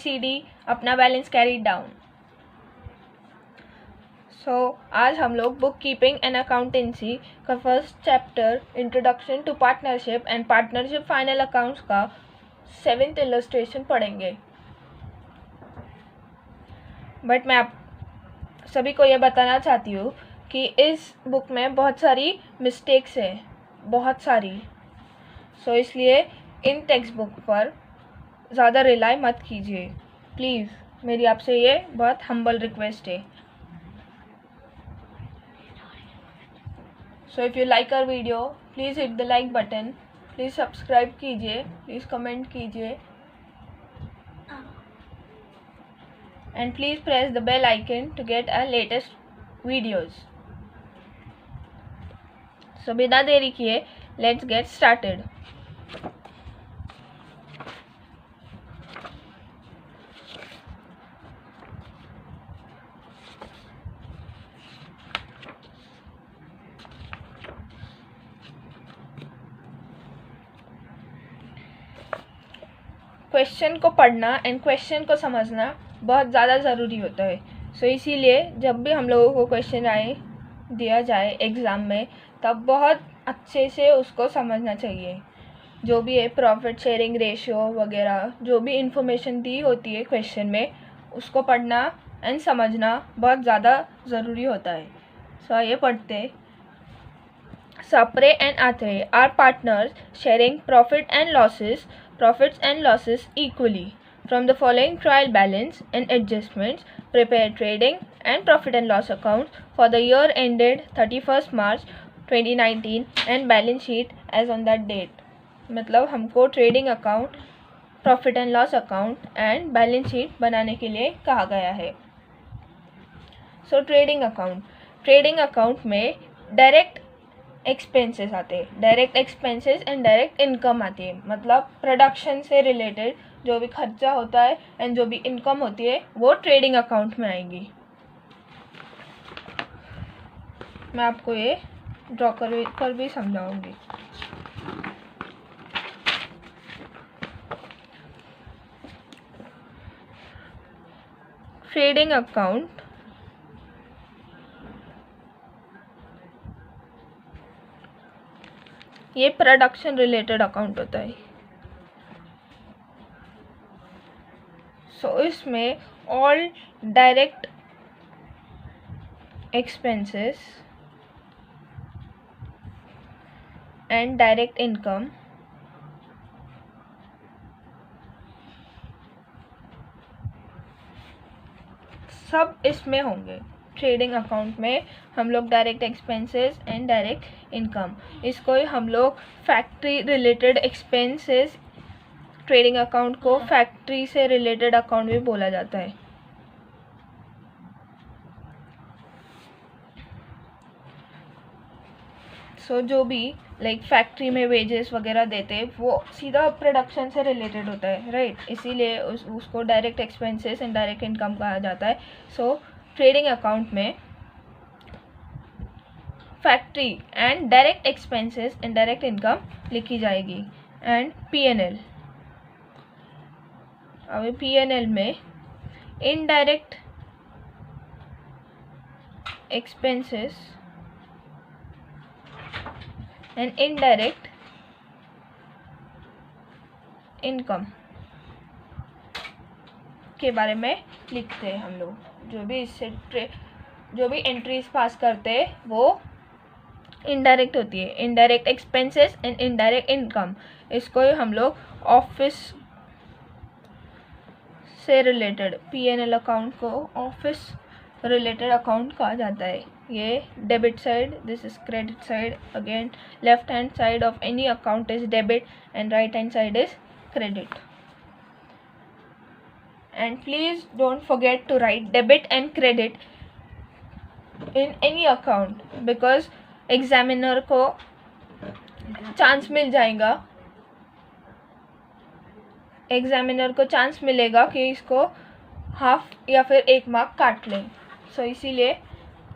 ABCD अपना balance carry down. आज हम लोग बुक कीपिंग एंड अकाउंटेंसी का first chapter introduction to partnership and partnership final accounts का 7th इलस्ट्रेशन पढ़ेंगे। बट मैं आप सभी को यह बताना चाहती हूँ कि इस बुक में बहुत सारी मिस्टेक्स है, बहुत सारी। इसलिए इन टेक्स्ट बुक पर ज़्यादा रिलाई मत कीजिए प्लीज़, मेरी आपसे ये बहुत हम्बल रिक्वेस्ट है। If you like our video please hit the like button, please subscribe कीजिए, प्लीज़ कमेंट कीजिए and please press the bell icon to get our latest videos. बिना देरी किए लेट्स गेट स्टार्टेड। क्वेश्चन को पढ़ना and question को समझना बहुत ज़्यादा ज़रूरी होता है। इसीलिए जब भी हम लोगों को क्वेश्चन दिया जाए एग्ज़ाम में, तब बहुत अच्छे से उसको समझना चाहिए। जो भी है प्रॉफिट शेयरिंग रेशियो वगैरह, जो भी इंफॉर्मेशन दी होती है क्वेश्चन में, उसको पढ़ना एंड समझना बहुत ज़्यादा ज़रूरी होता है। ये पढ़ते Sapre and Atre are partners sharing profits and losses equally. From the following trial balance and adjustments, prepare trading and profit and loss accounts for the year ended 31st March 2019 and balance sheet as on that date. मतलब हमको trading account, profit and loss account and balance sheet बनाने के लिए कहा गया है। Trading account में direct expenses आते हैं, direct expenses and direct income आती है। मतलब प्रोडक्शन से रिलेटेड जो भी खर्चा होता है एंड जो भी इनकम होती है वो ट्रेडिंग अकाउंट में आएगी। मैं आपको ये ड्रॉ कर भी समझाऊंगी। ट्रेडिंग अकाउंट ये प्रोडक्शन रिलेटेड अकाउंट होता है। इसमें all direct expenses and direct income सब इसमें होंगे। ट्रेडिंग अकाउंट में हम लोग direct expenses and direct income, इसको हम लोग factory related expenses, trading account को फैक्ट्री से रिलेटेड अकाउंट भी बोला जाता है। जो भी लाइक फैक्ट्री में वेजेस वगैरह देते हैं वो सीधा प्रोडक्शन से रिलेटेड होता है, राइट? इसीलिए उसको direct expenses and direct income कहा जाता है। ट्रेडिंग अकाउंट में factory and direct expenses and direct income लिखी जाएगी। एंड P&L, अब P&L में indirect expenses and indirect income के बारे में लिखते हैं हम लोग। जो भी एंट्रीज पास करते हैं वो इनडायरेक्ट होती है। Indirect expenses and indirect income, इसको हम लोग ऑफिस से रिलेटेड, P&L अकाउंट को ऑफिस रिलेटेड अकाउंट कहा जाता है। ये debit side, this is credit side. Again left hand side of any account is debit and right hand side is credit. And please don't forget to write debit and credit in any account because examiner को chance मिल जाएगा, examiner को chance मिलेगा कि इसको half या फिर 1 mark काट लें। इसीलिए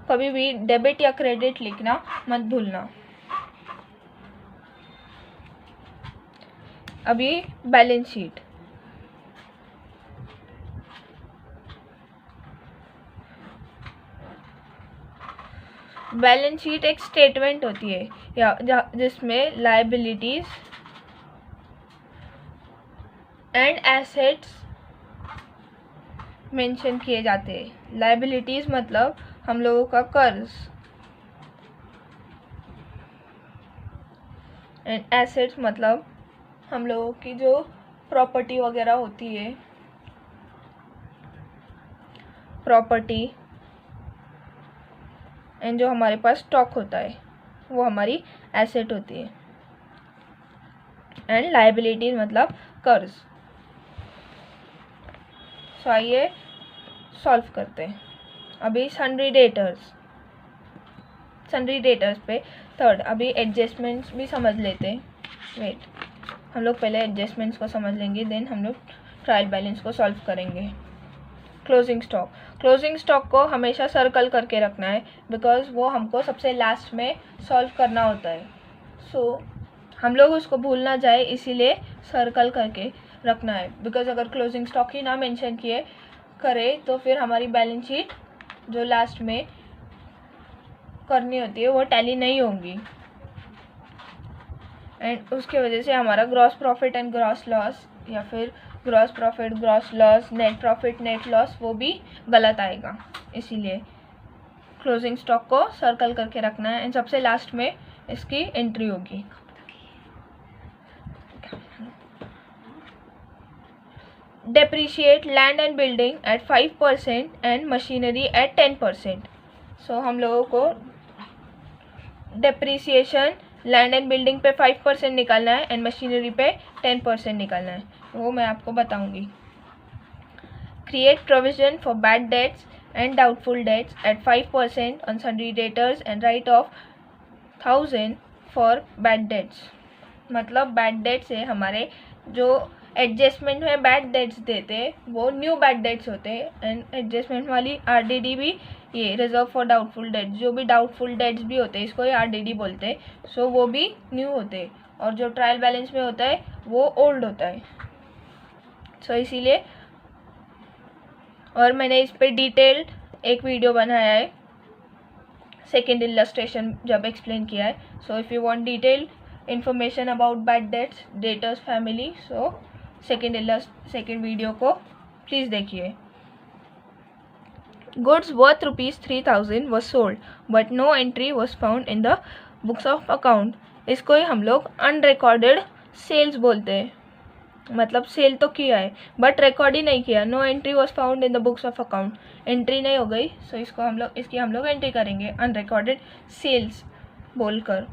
कभी भी डेबिट या क्रेडिट लिखना मत भूलना। अभी बैलेंस शीट, बैलेंस शीट एक स्टेटमेंट होती है या जिसमें लायबिलिटीज एंड एसेट्स मेंशन किए जाते हैं। लायबिलिटीज मतलब हम लोगों का कर्ज, एंड एसेट्स मतलब हम लोगों की जो प्रॉपर्टी वगैरह होती है, प्रॉपर्टी, एंड जो हमारे पास स्टॉक होता है वो हमारी एसेट होती है। एंड लायबिलिटीज मतलब कर्ज। सो आइए सॉल्व करते हैं। अभी सन्ड्री डेटर्स पे थर्ड, अभी एडजस्टमेंट्स भी समझ लेते हैं। वेट, हम लोग पहले एडजस्टमेंट्स को समझ लेंगे, देन हम लोग ट्रायल बैलेंस को सॉल्व करेंगे। क्लोजिंग स्टॉक को हमेशा सर्कल करके रखना है बिकॉज वो हमको सबसे लास्ट में सॉल्व करना होता है। सो हम लोग उसको भूल ना जाए इसीलिए सर्कल करके रखना है, बिकॉज अगर क्लोजिंग स्टॉक ही ना मेंशन किए करे तो फिर हमारी बैलेंस शीट जो लास्ट में करनी होती है वो टैली नहीं होगी, एंड उसके वजह से हमारा gross profit and gross loss या फिर gross profit gross loss, net profit net loss वो भी गलत आएगा। इसीलिए क्लोजिंग स्टॉक को सर्कल करके रखना है एंड सबसे लास्ट में इसकी एंट्री होगी। Depreciate land and building at 5% and machinery at 10%। सो हम लोगों को डेप्रिसिएशन लैंड एंड बिल्डिंग पे 5% निकालना है एंड मशीनरी पे 10% निकालना है, वो मैं आपको बताऊंगी। Create provision for bad debts and doubtful debts at 5% on sundry debtors and write off 1000 for bad debts. मतलब बैड डेट्स है हमारे जो एडजस्टमेंट में बैड डेट्स देते वो न्यू बैड डेट्स होते हैं, एंड एडजस्टमेंट वाली आरडीडी भी ये रिजर्व फॉर डाउटफुल डेट्स, जो भी डाउटफुल डेट्स भी होते हैं इसको ये आरडीडी बोलते हैं। सो वो भी न्यू होते हैं और जो ट्रायल बैलेंस में होता है वो ओल्ड होता है। सो इसीलिए, और मैंने इस पर डिटेल एक वीडियो बनाया है, सेकेंड इलस्ट्रेशन जब एक्सप्लेन किया है। So if you want detail information about bad debts debtors family, so second video को प्लीज़ देखिए। Goods worth ₹3,000 was sold, but no entry was found in the books of account. इसको ही हम लोग unrecorded sales बोलते हैं। मतलब cell तो किया है बट रिकॉर्ड ही नहीं किया। No entry was found in the books of account, entry नहीं हो गई, सो इसकी हम लोग एंट्री करेंगे अनरिकॉर्डेड सेल्स बोलकर।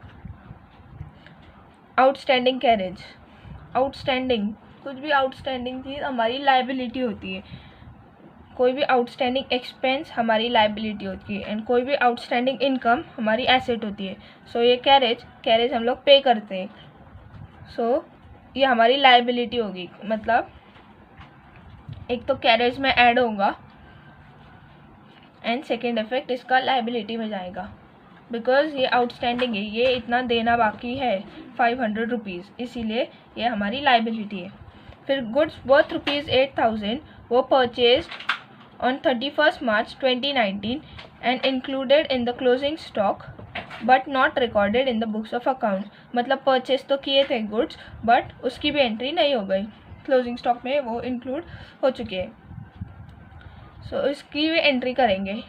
आउटस्टैंडिंग कैरेज, आउटस्टैंडिंग कुछ भी आउटस्टैंडिंग चीज़ हमारी लायबिलिटी होती है। कोई भी आउटस्टैंडिंग एक्सपेंस हमारी लायबिलिटी होती है एंड कोई भी आउटस्टैंडिंग इनकम हमारी एसेट होती है। सो ये कैरेज हम लोग पे करते हैं, सो ये हमारी लायबिलिटी होगी। मतलब एक तो कैरेज में ऐड होगा एंड सेकेंड इफेक्ट इसका लायबिलिटी में जाएगा बिकॉज ये आउटस्टैंडिंग है, ये इतना देना बाकी है 500 रुपीज़, इसीलिए ये हमारी लायबिलिटी है। फिर गुड्स वर्थ ₹8,000 वो purchased on 31st March 2019 and included in the closing stock but not recorded in the books of accounts। मतलब परचेज तो किए थे गुड्स बट उसकी भी एंट्री नहीं हो गई, क्लोजिंग स्टॉक में वो इंक्लूड हो चुके हैं। सो इसकी भी एंट्री करेंगे।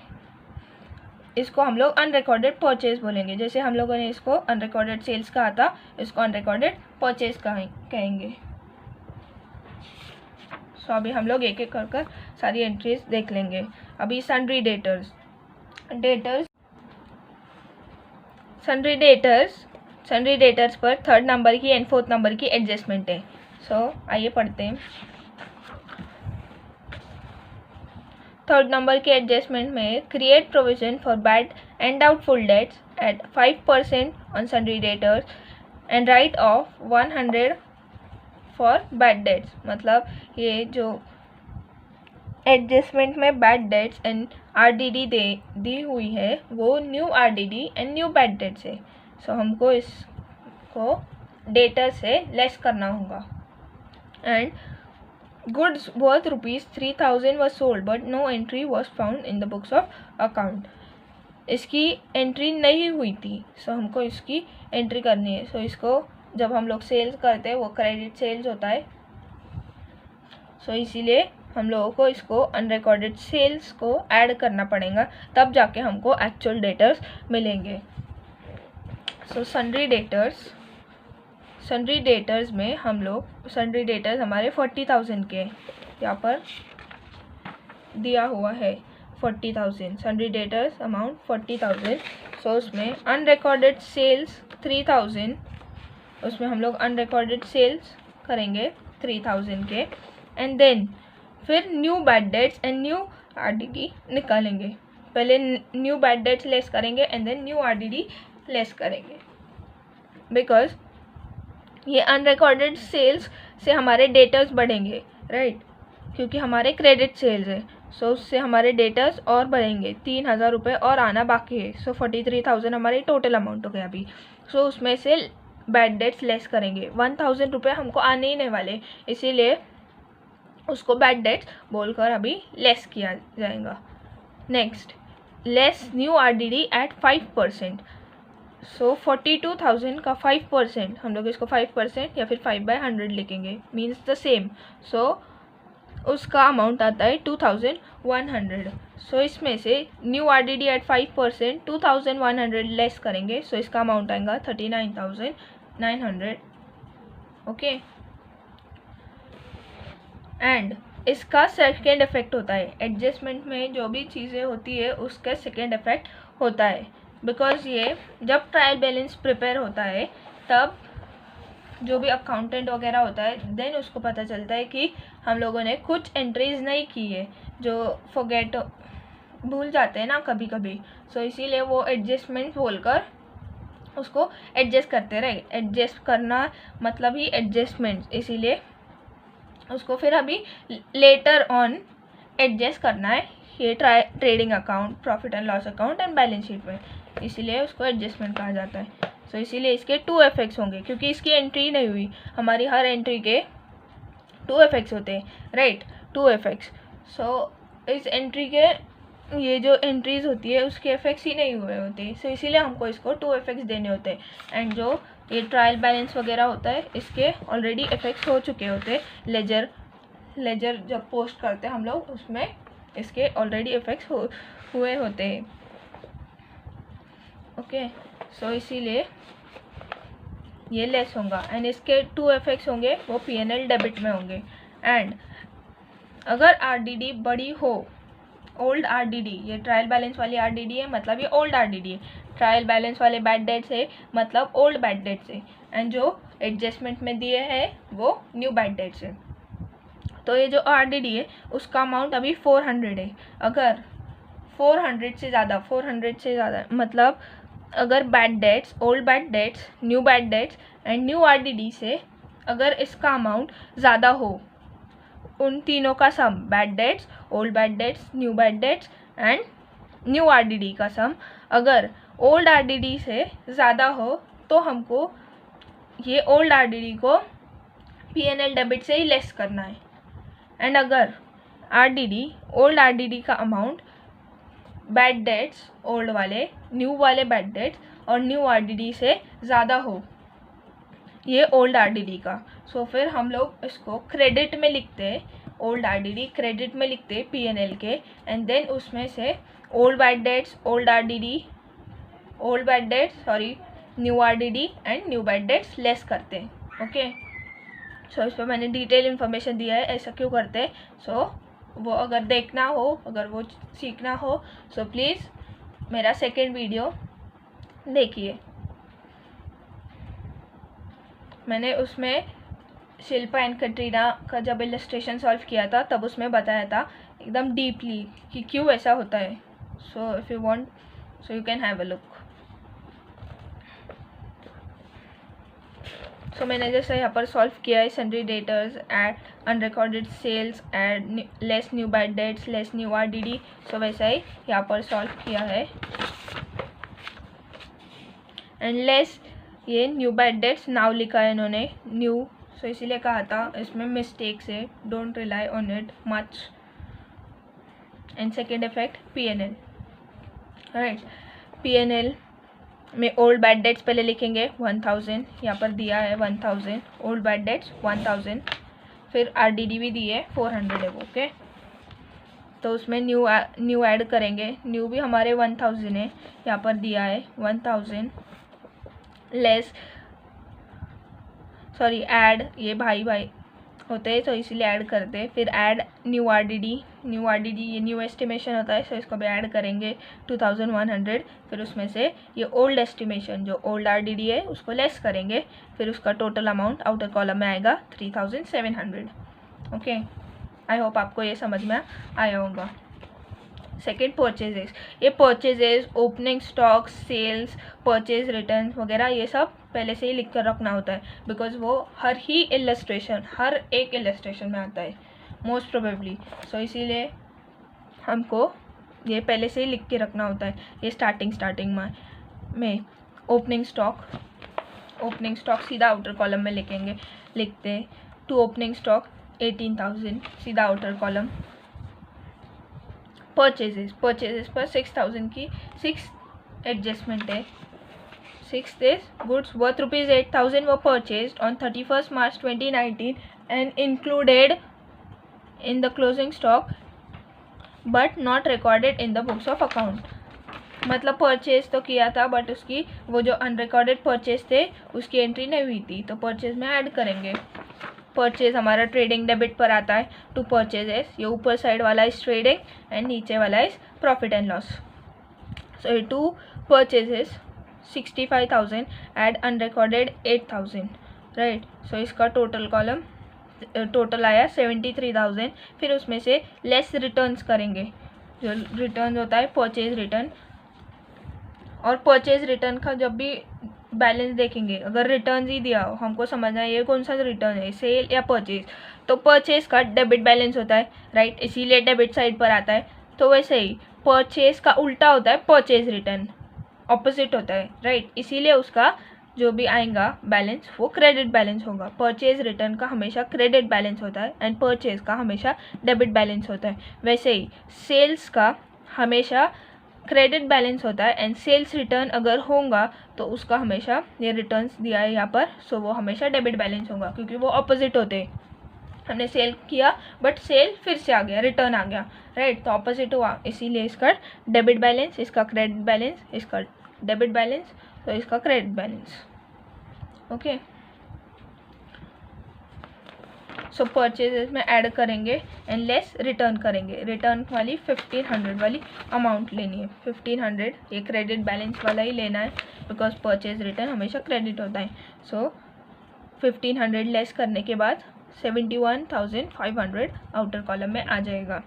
इसको हम लोग अनरिकॉर्डेड परचेज बोलेंगे, जैसे हम लोगों ने इसको अनरिकॉर्डेड सेल्स कहा था, इसको अनरिकॉर्डेड परचेज कहेंगे। सो अभी हम लोग एक एक कर सारी एंट्रीज देख लेंगे। अभी सन्ड्री डेटर्स पर थर्ड नंबर की एंड फोर्थ नंबर की एडजस्टमेंट है। सो आइए पढ़ते हैं। थर्ड नंबर के एडजस्टमेंट में create provision for bad and doubtful debts at 5% on sundry debtors and write off 100 for bad debts. मतलब ये जो एडजस्टमेंट में बैड डेट्स एंड आरडीडी दी हुई है वो new RDD and new bad debts है। सो हमको इसको डेटर से लेस करना होगा। And goods worth ₹3,000 was sold but no entry was found in the books of account। इसकी एंट्री नहीं हुई थी, सो हमको इसकी एंट्री करनी है। सो इसको जब हम लोग सेल्स करते हैं वो क्रेडिट सेल्स होता है, सो इसीलिए हम लोगों को इसको अनरिकॉर्डेड सेल्स को ऐड करना पड़ेगा, तब जाके हमको एक्चुअल डेटर्स मिलेंगे। सो सन्ड्री डेटर्स में हम लोग सन्ड्री डेटर्स हमारे 40,000 के यहाँ पर दिया हुआ है, 40,000 सन्ड्री डेटर्स अमाउंट 40,000। सो उसमें अनरिकॉर्डेड सेल्स 3,000, उसमें हम लोग अनरिकॉर्डेड सेल्स करेंगे 3,000 के, एंड देन फिर new bad debts and new RDD निकालेंगे। पहले न्यू बैड डेट्स लेस करेंगे and then new RDD less करेंगे, बिकॉज ये अनरिकॉर्डेड सेल्स से हमारे डेटर्स बढ़ेंगे, राइट, क्योंकि हमारे क्रेडिट सेल्स है। सो उससे हमारे डेटर्स और बढ़ेंगे, 3,000 रुपये और आना बाकी है। सो 43,000 हमारी टोटल अमाउंट हो गया अभी। सो उसमें से बैड डेट्स लेस करेंगे, 1,000 रुपये हमको आने ही नहीं वाले, इसीलिए उसको बैड डेट्स बोलकर अभी लेस किया जाएगा। Next, less new RDD at 5%। So 42,000 का 5%, हम लोग इसको 5% या फिर 5/100 लिखेंगे, मीन्स द सेम। सो उसका अमाउंट आता है 2,100। सो इसमें से न्यू आरडीडी एट 5% 2,100 लेस करेंगे, सो इसका अमाउंट आएगा 39,900। ओके, एंड इसका सेकेंड इफेक्ट होता है, एडजस्टमेंट में जो भी चीज़ें होती है उसका सेकेंड इफेक्ट होता है, बिकॉज ये जब ट्रायल बैलेंस प्रिपेयर होता है तब जो भी अकाउंटेंट वगैरह होता है देन उसको पता चलता है कि हम लोगों ने कुछ एंट्रीज नहीं की है, जो फॉरगेट भूल जाते हैं ना कभी कभी। सो इसीलिए वो एडजस्टमेंट बोलकर उसको एडजस्ट करते रहे, एडजस्ट करना मतलब ही एडजस्टमेंट, इसीलिए उसको फिर अभी लेटर ऑन एडजस्ट करना है ये trading account, profit and loss account and balance sheet में, इसीलिए उसको एडजस्टमेंट कहा जाता है। सो इसीलिए इसके 2 इफेक्ट्स होंगे, क्योंकि इसकी एंट्री नहीं हुई, हमारी हर एंट्री के 2 इफेक्ट्स होते हैं, राइट, 2 इफेक्ट्स। सो इस एंट्री के ये जो एंट्रीज होती है उसके इफेक्ट्स ही नहीं हुए होते, सो इसीलिए हमको इसको 2 इफेक्ट्स देने होते हैं। एंड जो ये ट्रायल बैलेंस वगैरह होता है इसके ऑलरेडी इफेक्ट्स हो चुके होते हैं, लेजर जब पोस्ट करते हैं हम लोग उसमें इसके ऑलरेडी इफेक्ट्स हुए होते हैं। ओके, सो इसीलिए ये लेस होगा, एंड इसके 2 इफेक्ट्स होंगे, वो P&L डेबिट में होंगे। एंड अगर आरडीडी बड़ी हो, ओल्ड आरडीडी, ये ट्रायल बैलेंस वाली आरडीडी है मतलब ये ओल्ड आरडीडी है, ट्रायल बैलेंस वाले बैड डेट्स है मतलब ओल्ड बैड डेट्स है, एंड जो एडजस्टमेंट में दिए हैं वो न्यू बैड डेट्स है। तो ये जो आरडीडी है उसका अमाउंट अभी 400 है। अगर 400 से ज़्यादा मतलब अगर bad debts, old bad debts, new bad debts and new RDD से अगर इसका अमाउंट ज़्यादा हो, उन तीनों का sum, bad debts, old bad debts, new bad debts and new RDD का सम अगर ओल्ड आरडीडी से ज़्यादा हो तो हमको ये ओल्ड आरडीडी को P&L डेबिट से ही लेस करना है। एंड अगर आरडीडी, ओल्ड आरडीडी का अमाउंट बैड डेट्स ओल्ड वाले, न्यू वाले बैड डेट्स और न्यू आरडीडी से ज़्यादा हो ये ओल्ड आरडीडी का, सो फिर हम लोग इसको क्रेडिट में लिखते हैं, ओल्ड आरडीडी क्रेडिट में लिखते हैं P&L के, एंड देन उसमें से old bad debts, new RDD and new bad debts less करते हैं। ओके, सो इस पर मैंने डिटेल इन्फॉर्मेशन दिया है ऐसा क्यों करते हैं। सो वो अगर देखना हो, अगर वो सीखना हो, सो प्लीज़ मेरा सेकेंड वीडियो देखिए, मैंने उसमें शिल्पा एंड कटरीना का जब इलस्ट्रेशन सॉल्व किया था तब उसमें बताया था एकदम डीपली कि क्यों ऐसा होता है। So if you want, so you can have a look. So मैंने जैसे यहाँ पर सॉल्व किया है, sundry debtors, add unrecorded sales, add less new bad debts, less new RDD, so वैसा ही यहाँ पर सॉल्व किया है। एंड लेस ये न्यू बैड डेट्स नाउ लिखा है इन्होंने न्यू, सो इसीलिए कहा था इसमें मिस्टेक्स है, don't rely on it much. And second effect P&L, right. P&L में ओल्ड बैड डेट्स पहले लिखेंगे 1000, यहाँ पर दिया है 1000, ओल्ड बैड डेट्स 1000, फिर RDD भी दी है 400 है वो, ओके। तो उसमें न्यू ऐड करेंगे, न्यू भी हमारे 1000 है, यहाँ पर दिया है 1000 लेस, सॉरी ऐड, ये भाई भाई होते हैं तो इसीलिए ऐड करते हैं। फिर ऐड न्यू RDD, ये न्यू एस्टिमेशन होता है, सो इसको भी ऐड करेंगे 2100। फिर उसमें से ये ओल्ड एस्टिमेशन जो ओल्ड RDD है उसको लेस करेंगे, फिर उसका टोटल अमाउंट आउटर कॉलम में आएगा 3700, ओके। आई होप आपको ये समझ में आया होगा। सेकेंड परचेजेस, ये purchases, opening stock, sales, purchase return वगैरह ये सब पहले से ही लिख कर रखना होता है, बिकॉज वो हर एक इलस्ट्रेशन में आता है मोस्ट प्रोबेबली। सो इसीलिए हमको ये पहले से ही लिख के रखना होता है। ये स्टार्टिंग में ओपनिंग स्टॉक सीधा आउटर कॉलम में लिखते हैं। टू ओपनिंग स्टॉक 18,000 सीधा आउटर कॉलम। परचेजेस पर 6000 की 6 एडजस्टमेंट है। 6 goods worth ₹8,000 were purchased on 31st March 2019 and included in the closing stock but not recorded in the books of account। मतलब purchase तो किया था बट उसकी वो जो अनरिकॉर्डेड परचेज थे उसकी एंट्री नहीं हुई थी, तो परचेज में ऐड करेंगे। परचेज हमारा ट्रेडिंग डेबिट पर आता है। टू परचेजेस, ये ऊपर साइड वाला इज ट्रेडिंग एंड नीचे वाला is profit and loss. So to purchases 65,000 add unrecorded 8,000, right. So इसका टोटल आया 73,000। फिर उसमें से लेस रिटर्न्स करेंगे, जो रिटर्न होता है परचेज रिटर्न। और परचेज रिटर्न का जब भी बैलेंस देखेंगे, अगर रिटर्न ही दिया हो, हमको समझना है ये कौन सा रिटर्न है, सेल या परचेज। तो परचेज का डेबिट बैलेंस होता है, राइट, इसीलिए डेबिट साइड पर आता है। तो वैसे ही परचेज का उल्टा होता है परचेज रिटर्न, ऑपोजिट होता है, राइट, इसीलिए उसका जो भी आएगा बैलेंस वो क्रेडिट बैलेंस होगा। परचेज रिटर्न का हमेशा क्रेडिट बैलेंस होता है एंड परचेज का हमेशा डेबिट बैलेंस होता है। वैसे ही सेल्स का हमेशा क्रेडिट बैलेंस होता है एंड सेल्स रिटर्न अगर होगा तो उसका हमेशा, ये रिटर्न्स दिया है यहाँ पर, सो वो हमेशा डेबिट बैलेंस होगा, क्योंकि वो ऑपोजिट होते हैं। हमने सेल किया बट सेल फिर से आ गया, रिटर्न आ गया, राइट, तो ऑपोजिट हुआ, इसीलिए इसका डेबिट बैलेंस, इसका क्रेडिट बैलेंस, इसका डेबिट बैलेंस, तो इसका क्रेडिट बैलेंस, ओके। सो परचेजेस में ऐड करेंगे एंड लेस रिटर्न करेंगे। रिटर्न वाली 1500 वाली अमाउंट लेनी है, 1500 ये क्रेडिट बैलेंस वाला ही लेना है, बिकॉज परचेज रिटर्न हमेशा क्रेडिट होता है। सो 1500 लेस करने के बाद 71,500 आउटर कॉलम में आ जाएगा।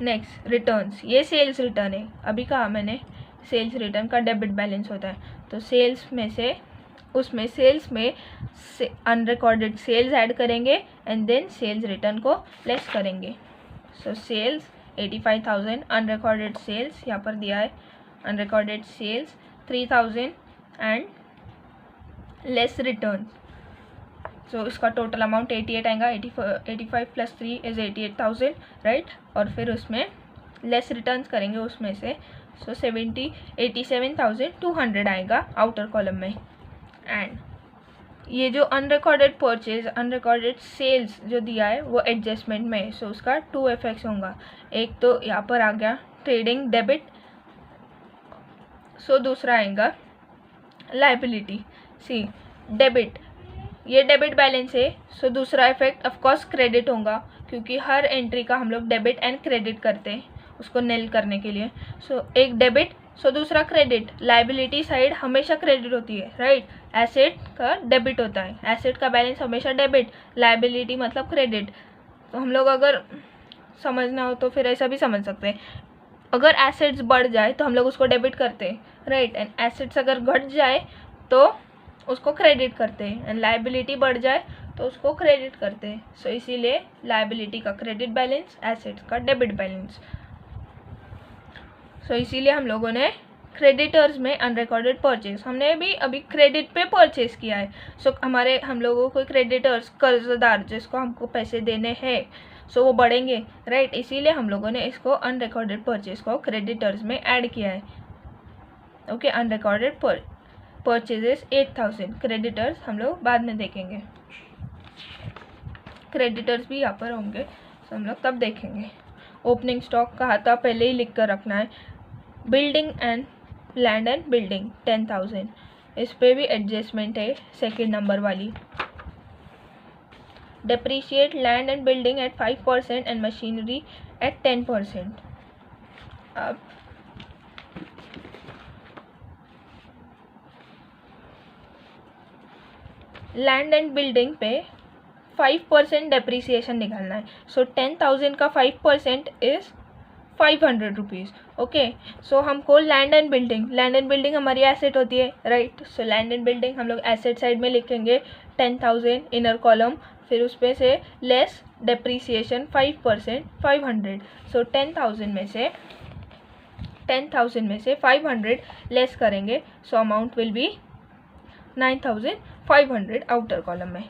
नेक्स्ट रिटर्न्स, ये सेल्स रिटर्न है, अभी कहा मैंने सेल्स रिटर्न का डेबिट बैलेंस होता है। तो सेल्स में से उसमें सेल्स में अनरिकॉर्डेड सेल्स ऐड करेंगे एंड देन सेल्स रिटर्न को लेस करेंगे। सो सेल्स 85,000, अनरिकॉर्डेड सेल्स यहाँ पर दिया है, unrecorded sales 3,000 and less return. So इसका टोटल अमाउंट 88 आएगा, 85 + 3 इज 88,000, राइट। और फिर उसमें लेस रिटर्न्स करेंगे उसमें से, सो 87,200 आएगा आउटर कॉलम में। एंड ये जो अनरिकॉर्डेड परचेज, अनरिकॉर्डेड सेल्स जो दिया है वो एडजस्टमेंट में, सो उसका 2 इफेक्ट्स होगा। एक तो यहाँ पर आ गया ट्रेडिंग डेबिट, सो दूसरा आएगा लाइबिलिटी। सी डेबिट, ये डेबिट बैलेंस है, सो दूसरा इफेक्ट ऑफकोर्स क्रेडिट होगा, क्योंकि हर एंट्री का हम लोग डेबिट एंड क्रेडिट करते हैं उसको नेल करने के लिए। सो एक डेबिट, सो दूसरा क्रेडिट। लाइबिलिटी साइड हमेशा क्रेडिट होती है, राइट, एसेट का डेबिट होता है, एसेट का बैलेंस हमेशा डेबिट, लाइबिलिटी मतलब क्रेडिट। तो हम लोग अगर समझना हो तो फिर ऐसा भी समझ सकते हैं, अगर एसेट्स बढ़ जाए तो हम लोग उसको डेबिट करते हैं, राइट, एंड एसेट्स अगर घट जाए तो उसको क्रेडिट करते हैं, एंड लाइबिलिटी बढ़ जाए तो उसको क्रेडिट करते हैं। सो इसीलिए लाइबिलिटी का क्रेडिट बैलेंस, एसेट्स का डेबिट बैलेंस। सो इसीलिए हम लोगों ने क्रेडिटर्स में अनरिकॉर्डेड परचेज, हमने भी अभी क्रेडिट पे परचेज किया है। सो हम लोगों को क्रेडिटर्स, कर्जदार जिसको हमको पैसे देने हैं, सो वो बढ़ेंगे, राइट, इसीलिए हम लोगों ने इसको अनरिकॉर्डेड परचेज को क्रेडिटर्स में ऐड किया है। ओके, अनरिकॉर्डेड परचेजेस 8000, क्रेडिटर्स हम लोग बाद में देखेंगे, क्रेडिटर्स भी यहाँ पर होंगे तो हम लोग तब देखेंगे। ओपनिंग स्टॉक कहा था पहले ही लिख कर रखना है। Building and land and building 10,000, इस पे भी एडजस्टमेंट है सेकेंड नंबर वाली। Depreciate land and building at 5% and machinery at 10%। अब लैंड एंड बिल्डिंग पे 5% डेप्रीसिएशन निकालना है। सो 10,000 का 5% इज़ 500 रुपीज़। ओके, सो हमको लैंड एंड बिल्डिंग हमारी एसेट होती है, right. So land and building हम लोग एसेट साइड में लिखेंगे 10,000 इनर कॉलम, फिर उस पे से लेस डेप्रीसिएशन 5% 500। सो 10,000 में से 500 लेस करेंगे, so amount will be 9,500 outer column में।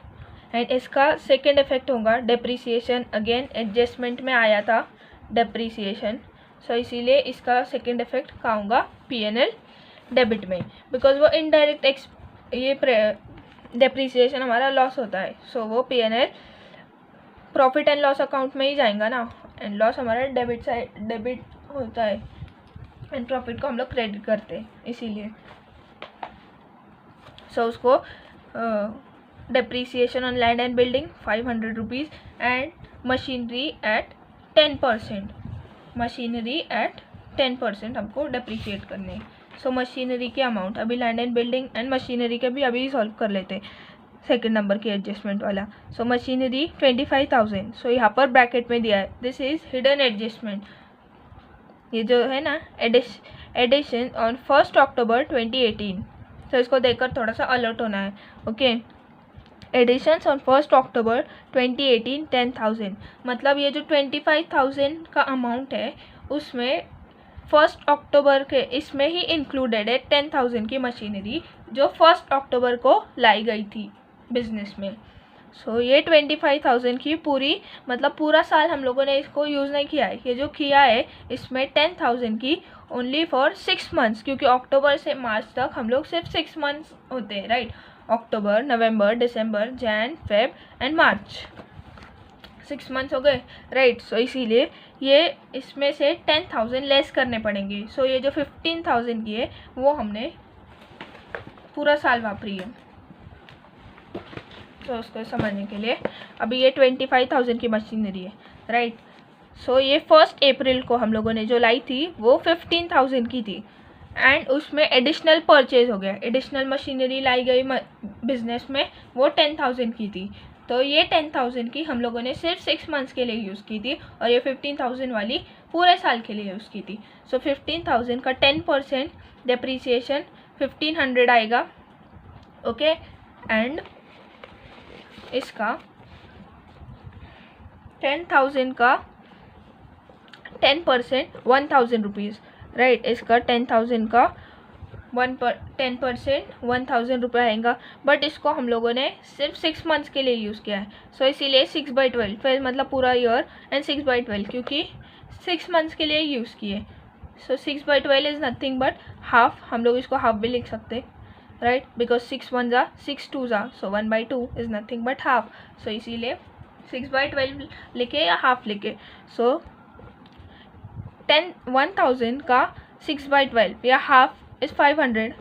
एंड इसका सेकेंड इफेक्ट होगा डेप्रीसिएशन, अगेन एडजस्टमेंट में आया था डेप्रीसिएशन, सो इसीलिए इसका सेकेंड इफेक्ट कहाँ होगा, P&L डेबिट में, बिकॉज वो इनडायरेक्ट ये डेप्रीसिएशन हमारा लॉस होता है, सो वो P&L profit and loss account में ही जाएगा ना, एंड लॉस हमारा डेबिट होता है एंड प्रॉफिट को हम लोग क्रेडिट करते हैं, इसीलिए सो उसको depreciation on land and building 500 rupees and machinery at 10%, machinery at 10% हमको डेप्रीशिएट करने। सो मशीनरी के अमाउंट अभी land and building and machinery के भी अभी सॉल्व कर लेते हैं सेकेंड नंबर की एडजस्टमेंट वाला। सो मशीनरी 25,000, सो यहाँ पर ब्रैकेट में दिया है दिस इज़ हिडन एडजस्टमेंट, ये जो है ना एडिशन ऑन 1 अक्टूबर 2018, तो इसको देखकर थोड़ा सा अलर्ट होना है। ओके, एडिशंस ऑन 1 अक्टूबर 2018 10,000, मतलब ये जो 25,000 का अमाउंट है उसमें 1 अक्टूबर के इसमें ही इंक्लूडेड है 10,000 की मशीनरी जो 1 अक्टूबर को लाई गई थी बिजनेस में। सो ये 25,000 की पूरी, मतलब पूरा साल हम लोगों ने इसको यूज़ नहीं किया है, ये जो किया है इसमें 10,000 की ओनली फॉर 6 मंथ्स, क्योंकि अक्टूबर से मार्च तक हम लोग सिर्फ 6 मंथ्स होते हैं, right. October, November, December, Jain, Feb and March, 6 months हो गए, राइट। सो इसीलिए ये इसमें से 10,000 लेस करने पड़ेंगे। सो ये जो 15,000 की है वो हमने पूरा साल वापरी है। तो उसको समझने के लिए अभी ये 25,000 की मशीनरी है, राइट। सो ये 1 अप्रैल को हम लोगों ने जो लाई थी वो 15,000 की थी एंड उसमें एडिशनल परचेज हो गया, एडिशनल मशीनरी लाई गई बिजनेस में, वो 10,000 की थी। तो ये 10,000 की हम लोगों ने सिर्फ 6 मंथ्स के लिए यूज़ की थी और ये 15,000 वाली पूरे साल के लिए यूज़ की थी। सो 15,000 का 10% डेप्रीसिएशन 1,500 आएगा, ओके। एंड इसका 10,000 का 10% 1,000 रुपीज़, राइट। इसका 10,000 का 10% 1,000 रुपये आएगा, बट इसको हम लोगों ने सिर्फ 6 मंथ्स के लिए यूज़ किया है। सो इसीलिए 6/12 फिर मतलब पूरा ईयर एंड 6/12 क्योंकि 6 मंथ्स के लिए यूज़ किए। सो 6/12 इज़ नथिंग बट हाफ, हम लोग इसको हाफ भी लिख सकते हैं, राइट, बिकॉज 6 1 जा 6 2 जा, सो 1/2 इज़ नथिंग बट हाफ। सो इसीलिए 6/12 लिखे या हाफ लिखे। सो 1,000 का 6/12 या हाफ इज़ 500,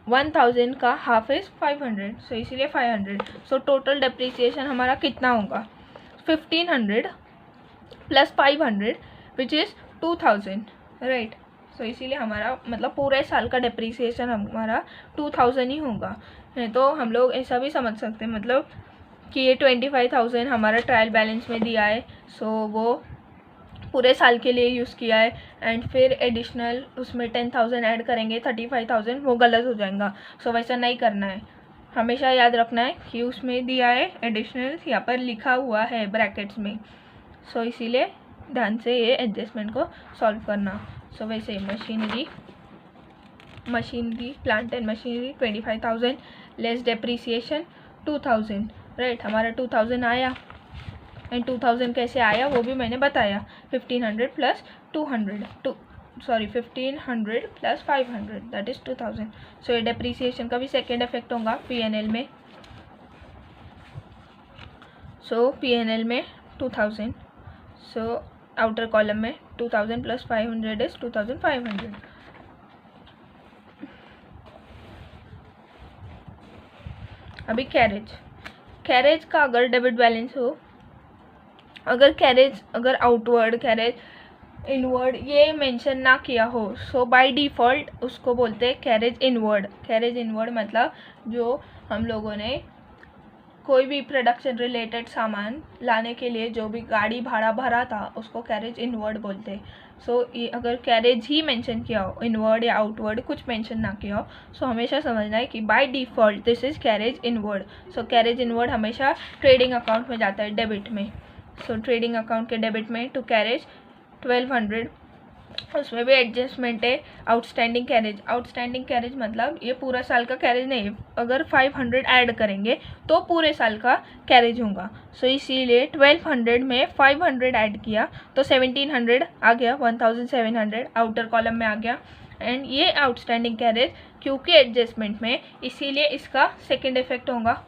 1,000 का हाफ इज़ 500, सो इसीलिए 500। सो टोटल डेप्रीसिएशन हमारा कितना होगा, 1,500 प्लस 500 विच इज़ 2,000, राइट। सो इसीलिए हमारा मतलब पूरे साल का डेप्रीसिएशन हमारा 2,000 ही होगा। नहीं तो हम लोग ऐसा भी समझ सकते हैं मतलब कि ये 25,000 हमारा ट्रायल बैलेंस में दिया है, सो वो पूरे साल के लिए यूज़ किया है एंड फिर एडिशनल उसमें 10,000 ऐड करेंगे 35,000, वो गलत हो जाएगा। सो वैसा नहीं करना है, हमेशा याद रखना है कि उसमें दिया है एडिशनल, यहाँ पर लिखा हुआ है ब्रैकेट्स में। सो इसीलिए ध्यान से ये एडजस्टमेंट को सॉल्व करना। सो वैसे machinery plant and machinery 25,000 less depreciation 2,000, right. हमारा 2,000 आया एंड 2,000 कैसे आया वो भी मैंने बताया, 1,500 प्लस 200 1500 प्लस 500 दैट इज़ 2000। सो ये डेप्रीसिएशन का भी सेकेंड इफेक्ट होगा PNL में। सो PNL में 2000, सो आउटर कॉलम में 2000 प्लस 500 इज 2500। अभी कैरेज का अगर डेबिट बैलेंस हो, अगर आउटवर्ड कैरेज इनवर्ड ये मेंशन ना किया हो, सो बाय डिफ़ॉल्ट उसको बोलते हैं कैरेज इनवर्ड मतलब जो हम लोगों ने कोई भी प्रोडक्शन रिलेटेड सामान लाने के लिए जो भी गाड़ी भाड़ा भरा था उसको कैरेज इनवर्ड बोलते हैं। सो ये अगर कैरेज ही मेंशन किया हो, इनवर्ड या आउटवर्ड कुछ मेंशन ना किया हो, सो हमेशा समझना है कि by default this is carriage inward. So carriage inward हमेशा ट्रेडिंग अकाउंट में जाता है, डेबिट में। सो ट्रेडिंग अकाउंट के डेबिट में टू कैरेज 1200, उसमें भी एडजस्टमेंट है। आउटस्टैंडिंग कैरेज मतलब ये पूरा साल का कैरेज नहीं है, अगर 500 ऐड करेंगे तो पूरे साल का कैरेज होगा। सो इसीलिए 1200 में 500 ऐड किया तो 1700 आ गया, 1700 आउटर कॉलम में आ गया। एंड ये आउटस्टैंडिंग कैरेज क्योंकि एडजस्टमेंट में, इसीलिए इसका सेकेंड इफेक्ट होगा।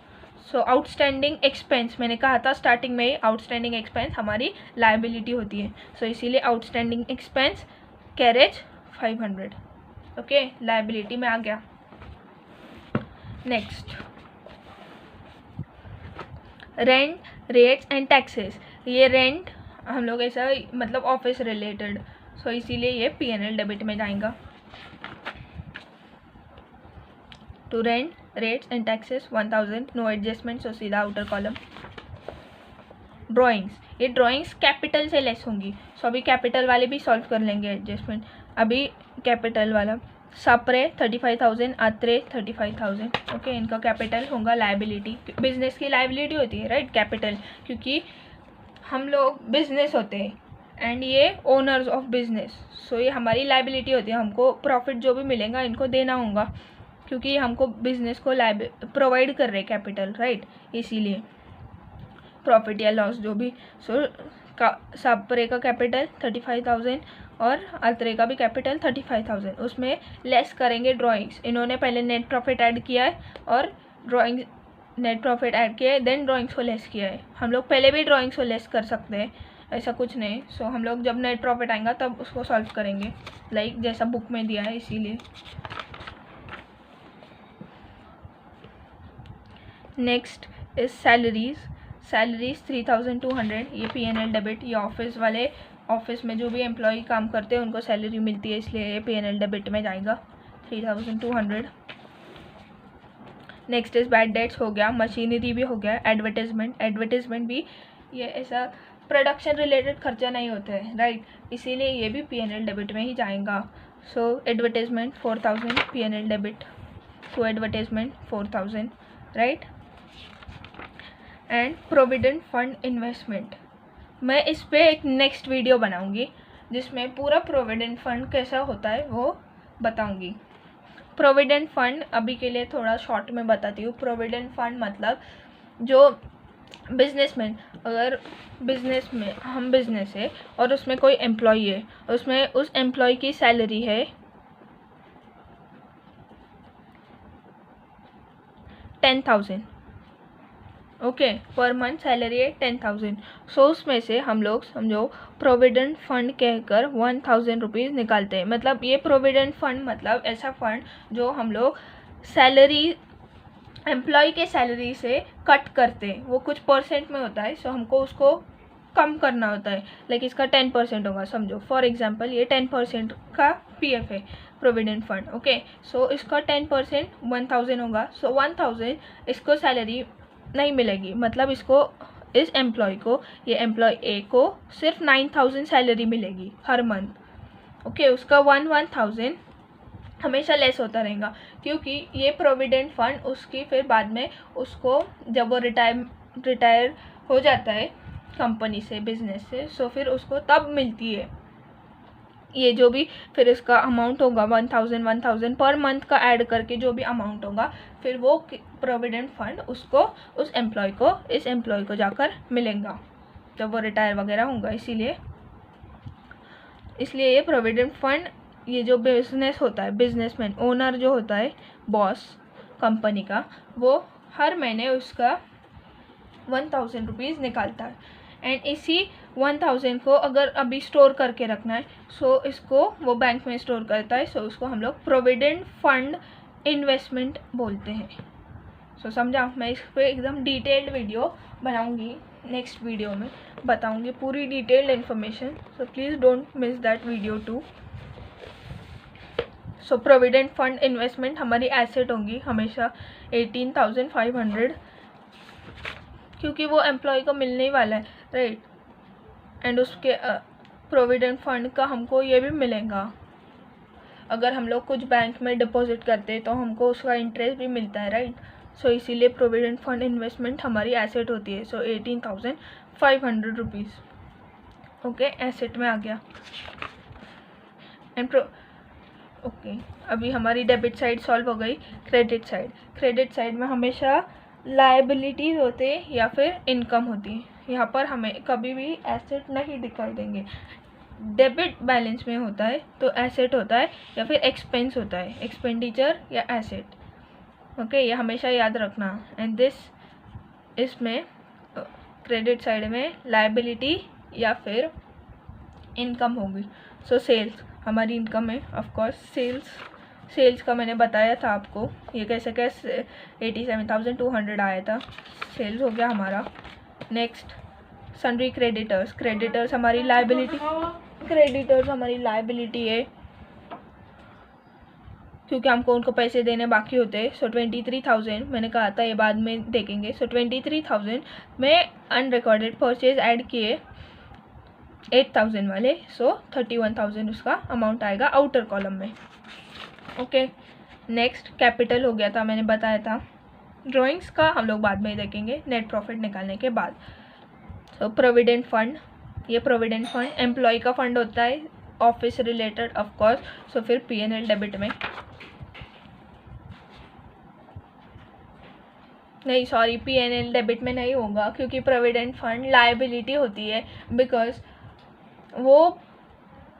सो आउटस्टैंडिंग एक्सपेंस, मैंने कहा था स्टार्टिंग में ही, आउटस्टैंडिंग एक्सपेंस हमारी लायबिलिटी होती है। सो इसीलिए outstanding expense carriage 500, okay, liability में आ गया। Next rent, rates and taxes. ये रेंट हम लोग ऐसा मतलब ऑफिस रिलेटेड, सो इसीलिए ये PNL डेबिट में जाएगा। To rent, rates and taxes 1000, no adjustment, so सीधा आउटर कॉलम। ड्राइंग्स, ये ड्राइंग्स कैपिटल से लेस होंगी, सो अभी कैपिटल वाले भी सॉल्व कर लेंगे एडजस्टमेंट। अभी कैपिटल वाला सप्रे 35,000, आत्रे 35,000, ओके, इनका कैपिटल होगा लायबिलिटी। बिजनेस की लायबिलिटी होती है राइट कैपिटल, क्योंकि हम लोग बिजनेस होते हैं एंड ये ओनर्स ऑफ बिजनेस, सो ये हमारी लायबिलिटी होती है। हमको प्रॉफिट जो भी मिलेगा इनको देना होगा, क्योंकि हमको बिजनेस को प्रोवाइड कर रहे कैपिटल राइट, इसीलिए प्रॉफिट या लॉस जो भी। सो सप्रे का कैपिटल 35,000 और अल्तरे का भी कैपिटल 35,000, उसमें लेस करेंगे ड्राइंग्स। इन्होंने पहले नेट प्रॉफिट ऐड किया है और ड्राइंग नेट प्रॉफिट ऐड किया है, देन ड्राइंग्स को लेस किया है। हम लोग पहले भी ड्राइंग्स को लेस कर सकते हैं, ऐसा कुछ नहीं। सो हम लोग जब नेट प्रॉफिट आएगा तब उसको सॉल्व करेंगे, लाइक जैसा बुक में दिया है, इसीलिए। नेक्स्ट इज सैलरीज 3200, ये PNL डेबिट। ये ऑफिस वाले, ऑफिस में जो भी एम्प्लॉय काम करते हैं उनको सैलरी मिलती है, इसलिए ये PNL डेबिट में जाएगा 3200। नेक्स्ट इज बैड डेट्स हो गया, मशीनरी भी हो गया, एडवर्टीजमेंट भी ये ऐसा प्रोडक्शन रिलेटेड खर्चा नहीं होता है राइट, इसीलिए ये भी PNL डेबिट में ही जाएगा। So advertisement 4000 PNL debit to advertisement 4000 right. And provident fund investment, मैं इस पे एक नेक्स्ट वीडियो बनाऊंगी जिसमें पूरा प्रोविडेंट फंड कैसा होता है वो बताऊंगी। प्रोविडेंट फंड अभी के लिए थोड़ा शॉर्ट में बताती हूँ। प्रोविडेंट फंड मतलब जो बिजनेसमैन, अगर बिजनेस में हम बिजनेस है और उसमें कोई एम्प्लॉय है, उसमें उस एम्प्लॉय की सैलरी है 10,000, ओके, पर मंथ सैलरी है 10,000। सो उसमें से हम लोग समझो प्रोविडेंट फंड कहकर 1,000 रुपीज़ निकालते हैं। मतलब ये प्रोविडेंट फंड मतलब ऐसा फंड जो हम लोग सैलरी, एम्प्लॉय के सैलरी से कट करते हैं, वो कुछ परसेंट में होता है, सो हमको उसको कम करना होता है। लाइक इसका 10% होगा समझो, फॉर एग्जांपल ये 10% का PF है प्रोविडेंट फंड, ओके। सो इसका 10% 1,000 होगा। सो 1,000 इसको सैलरी नहीं मिलेगी, मतलब इसको, इस एम्प्लॉय को, ये एम्प्लॉय ए को सिर्फ 9,000 सैलरी मिलेगी हर मंथ, ओके। उसका 1,000 हमेशा लेस होता रहेगा, क्योंकि ये प्रोविडेंट फंड उसकी फिर बाद में उसको जब वो रिटायर हो जाता है कंपनी से, बिजनेस से, सो फिर उसको तब मिलती है ये जो भी फिर इसका अमाउंट होगा 1,000 पर मंथ का ऐड करके जो भी अमाउंट होगा, फिर वो प्रोविडेंट फंड उसको, उस एम्प्लॉय को, इस एम्प्लॉय को जाकर मिलेगा जब वो रिटायर वगैरह होगा, इसीलिए। इसलिए ये प्रोविडेंट फंड, ये जो बिजनेस होता है, बिजनेसमैन, ओनर जो होता है, बॉस कंपनी का, वो हर महीने उसका 1000 रुपीज़ निकालता है। एंड इसी 1000 को अगर अभी स्टोर करके रखना है, सो इसको वो बैंक में स्टोर करता है, सो उसको हम लोग प्रोविडेंट फंड इन्वेस्टमेंट बोलते हैं। सो समझा? मैं इस पर एकदम डिटेल्ड वीडियो बनाऊंगी, नेक्स्ट वीडियो में बताऊंगी पूरी detailed information, so please don't miss that video too. सो प्रोविडेंट फंड इन्वेस्टमेंट हमारी एसेट होंगी हमेशा 18,500, क्योंकि वो एम्प्लॉय को मिलने ही वाला है, राइट। एंड उसके प्रोविडेंट फंड का हमको ये भी मिलेगा, अगर हम लोग कुछ बैंक में डिपॉजिट करते हैं तो हमको उसका इंटरेस्ट भी मिलता है, राइट। सो इसीलिए प्रोविडेंट फंड इन्वेस्टमेंट हमारी एसेट होती है। सो 18,500 रुपीज़ ओके, एसेट में आ गया। एंड ओके, अभी हमारी डेबिट साइड सॉल्व हो गई। क्रेडिट साइड में हमेशा लायबिलिटीज़ होते हैं या फिर इनकम होती है। यहाँ पर हमें कभी भी एसेट नहीं दिखाई देंगे। डेबिट बैलेंस में होता है तो एसेट होता है या फिर एक्सपेंस होता है, एक्सपेंडिचर या एसेट। ओके, ये हमेशा याद रखना। एंड इसमें क्रेडिट साइड में लायबिलिटी या फिर इनकम होगी। सो सेल्स हमारी इनकम है, ऑफ कोर्स। सेल्स का मैंने बताया था आपको, ये कैसे 87,200 आया था, सेल्स हो गया हमारा। नेक्स्ट सन्ड्री क्रेडिटर्स हमारी लायबिलिटी, है, क्योंकि हमको उनको पैसे देने बाकी होते हैं। सो 23,000 मैंने कहा था, ये बाद में देखेंगे। सो 23,000 में अनरिकॉर्डेड परचेज ऐड किए 8,000 वाले, सो 31,000 उसका अमाउंट आएगा आउटर कॉलम में। ओके, नेक्स्ट कैपिटल हो गया था, मैंने बताया था। ड्राइंग्स का हम लोग बाद में देखेंगे, नेट प्रॉफिट निकालने के बाद। सो प्रोविडेंट फंड, ये प्रोविडेंट फंड एम्प्लॉय का फंड होता है, ऑफिस रिलेटेड ऑफ कोर्स। सो फिर P&L डेबिट में नहीं, सॉरी, P&L डेबिट में नहीं होगा, क्योंकि प्रोविडेंट फंड लायबिलिटी होती है, बिकॉज वो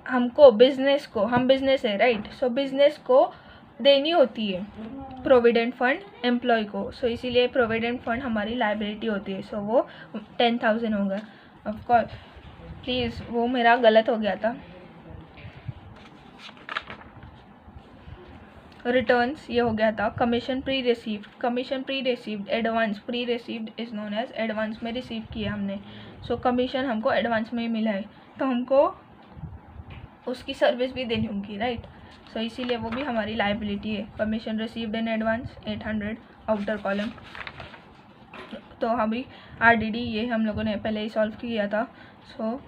हमको बिजनेस को, हम बिजनेस है, राइट। सो बिजनेस को देनी होती है प्रोविडेंट फंड एम्प्लॉय को। सो इसीलिए प्रोविडेंट फंड हमारी लायबिलिटी होती है। सो वो 10,000 होगा। ऑफ कोर्स, प्लीज़, वो मेरा गलत हो गया था। रिटर्न्स ये हो गया था। Commission pre received advance, pre received is known as advance में रिसीव किया हमने। सो कमीशन हमको एडवांस में ही मिला है, तो हमको उसकी सर्विस भी देनी होगी, राइट। सो इसीलिए वो भी हमारी लायबिलिटी है। Commission received in advance 800 outer column. तो अभी RDD ये हम लोगों ने पहले ही सॉल्व किया था। सो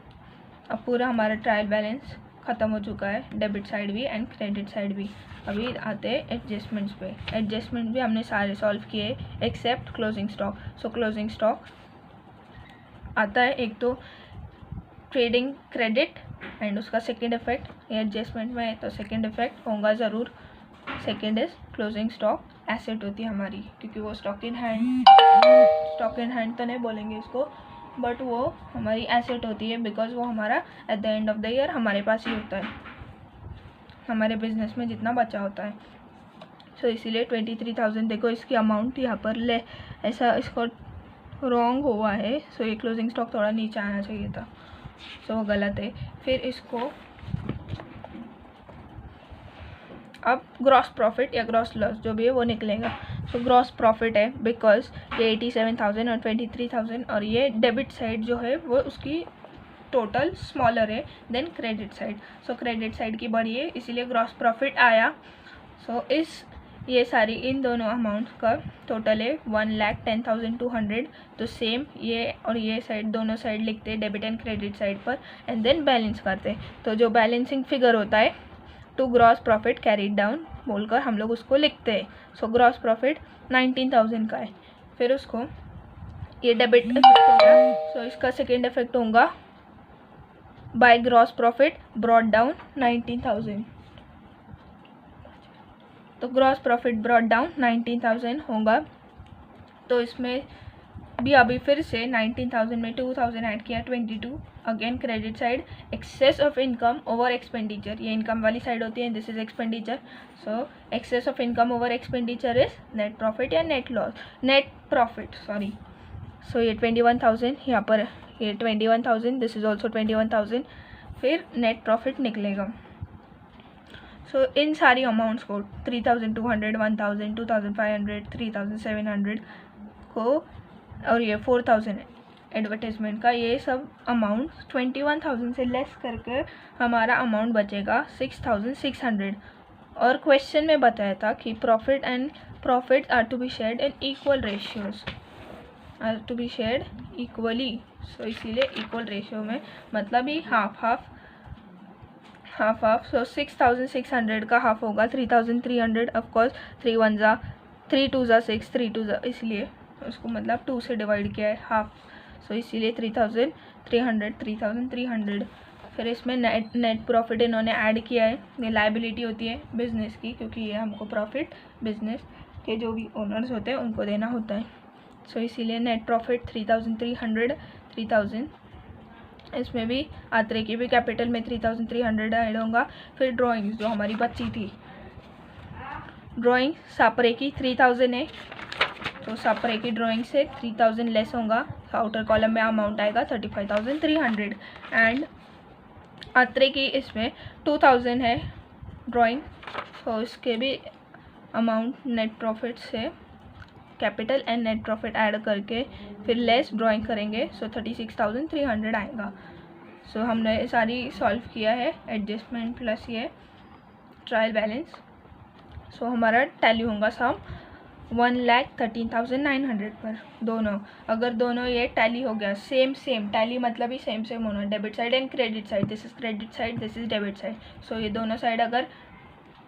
अब पूरा हमारा ट्रायल बैलेंस ख़त्म हो चुका है, डेबिट साइड भी एंड क्रेडिट साइड भी। अभी आते हैं एडजस्टमेंट्स पे। एडजस्टमेंट भी हमने सारे सॉल्व किए except closing stock. So closing stock आता है एक तो ट्रेडिंग क्रेडिट एंड उसका सेकेंड इफेक्ट, ये एडजस्टमेंट में है तो सेकेंड इफेक्ट होगा ज़रूर। Second is closing stock, asset होती है हमारी, क्योंकि वो स्टॉक इन हैंड तो नहीं बोलेंगे इसको, बट वो हमारी एसेट होती है, बिकॉज वो हमारा at the end of the year हमारे पास ही होता है, हमारे बिजनेस में जितना बचा होता है। सो इसीलिए 23,000, देखो इसकी अमाउंट यहाँ पर ले, ऐसा इसको रॉन्ग हुआ है। सो ये क्लोजिंग स्टॉक थोड़ा नीचे आना चाहिए था, सो वो गलत है। फिर इसको अब ग्रॉस प्रॉफिट या ग्रॉस लॉस जो भी है वो निकलेगा। सो ग्रॉस प्रॉफिट है, बिकॉज ये 87,000 और 23,000, और ये डेबिट साइड जो है वो उसकी टोटल स्मॉलर है then credit side. So credit side की बड़ी है, इसीलिए ग्रॉस प्रॉफिट आया। सो ये सारी इन दोनों अमाउंट का टोटल है 1,10,200। तो सेम ये और ये साइड, दोनों साइड लिखते हैं डेबिट एंड क्रेडिट साइड पर, एंड देन बैलेंस करते हैं। तो जो बैलेंसिंग फिगर होता है to gross profit carried down बोलकर हम लोग उसको लिखते हैं। सो ग्रॉस प्रॉफिट 19,000 का है। फिर उसको ये डेबिट इफेक्ट हो गया। सो इसका सेकेंड इफेक्ट होगा by gross profit brought down 19,000। तो ग्रॉस प्रॉफिट ब्रॉट डाउन 19,000 होगा। तो इसमें भी अभी फिर से 19,000 में 2,000 ऐड किया, 22 again credit side, excess of income over expenditure, ये इनकम वाली साइड होती है, this is expenditure, so excess of income over expenditure is net profit या net loss, net profit sorry. So ये 21,000 यहाँ पर, ये 21,000, दिस इज ऑल्सो 21,000, फिर नेट प्रॉफिट निकलेगा। सो इन सारी अमाउंट्स को 3,200, 1,000, 2,500, 3,700 को और ये 4,000 एडवर्टाइजमेंट का, ये सब अमाउंट 21,000 से लेस करके हमारा अमाउंट बचेगा 6,600। और क्वेश्चन में बताया था कि profit and profit are to be shared in equal ratios, are to be shared equally. So इसीलिए इक्वल रेशियो में मतलब ही हाफ हाफ। सो 6,600 का हाफ होगा 3,300, ऑफकोर्स 3 1 जा 3 2 जा 6, 3 2 जा, इसलिए उसको मतलब 2 से डिवाइड किया है हाफ। सो इसीलिए 3,300। फिर इसमें नेट प्रॉफिट इन्होंने ऐड किया है, ये लायबिलिटी होती है बिजनेस की, क्योंकि ये हमको प्रॉफिट बिजनेस के जो भी ओनर्स होते हैं उनको देना होता है। सो इसीलिए नेट प्रॉफिट 3,300, 3,000। इसमें भी आत्रे की भी कैपिटल में 3,300 ऐड होगा। फिर ड्राइंग्स जो हमारी बच्ची थी, ड्राइंग सापरे की 3,000 है, तो सापरे की ड्राइंग से 3,000 लेस होगा, आउटर कॉलम में अमाउंट आएगा 35,300। एंड आत्रे की इसमें 2,000 है ड्राइंग, तो इसके भी अमाउंट नेट प्रॉफिट से capital and net profit add करके फिर लेस ड्राइंग करेंगे, सो 36,300 आएगा। सो हमने सारी सॉल्व किया है, एडजस्टमेंट प्लस ये ट्रायल बैलेंस। सो हमारा टैली होगा सम 1,13,900 पर दोनों। अगर दोनों ये टैली हो गया सेम टैली मतलब ही सेम होना, debit side and credit side, this is credit side, this is debit side. So ये दोनों साइड अगर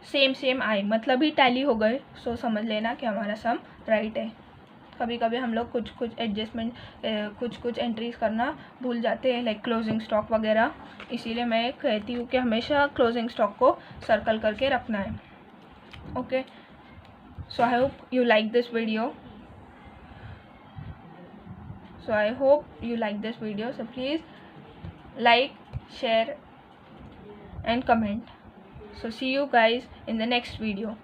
सेम आए मतलब ही टैली हो गए, सो समझ लेना कि हमारा सम राइट है। कभी कभी हम लोग कुछ एडजस्टमेंट कुछ एंट्रीज करना भूल जाते हैं, लाइक क्लोजिंग स्टॉक वगैरह, इसीलिए मैं कहती हूँ कि हमेशा क्लोजिंग स्टॉक को सर्कल करके रखना है। Okay, so I hope you like this video, so please like, share and comment. So see you guys in the next video.